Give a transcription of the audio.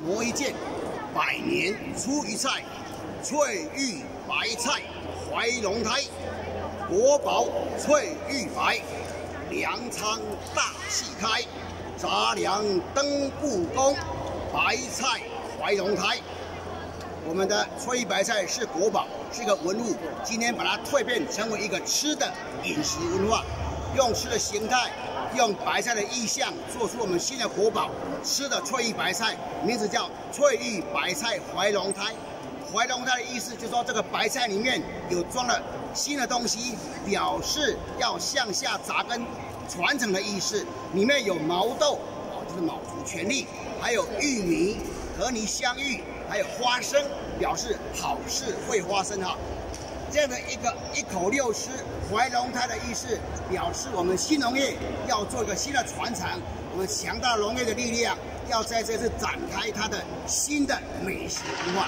磨一剑，百年出一菜，翠玉白菜怀龙胎，国宝翠玉白，粮仓大气开，杂粮登故宫，白菜怀龙胎。我们的翠玉白菜是国宝，是一个文物，今天把它蜕变成为一个吃的饮食文化，用吃的形态，用白菜的意象，做出我们新的国宝吃的翠玉白菜，名字叫翠玉白菜怀龙胎。怀龙胎的意思就是说，这个白菜里面有装了新的东西，表示要向下扎根传承的意思。里面有毛豆，就是卯足全力，还有玉米和泥相遇，还有花生，表示好事会发生哈。这样的一口六吃怀龙胎的意思，表示我们新农业要做一个新的传承，我们强大农业的力量要在这次展开它的新的美食文化。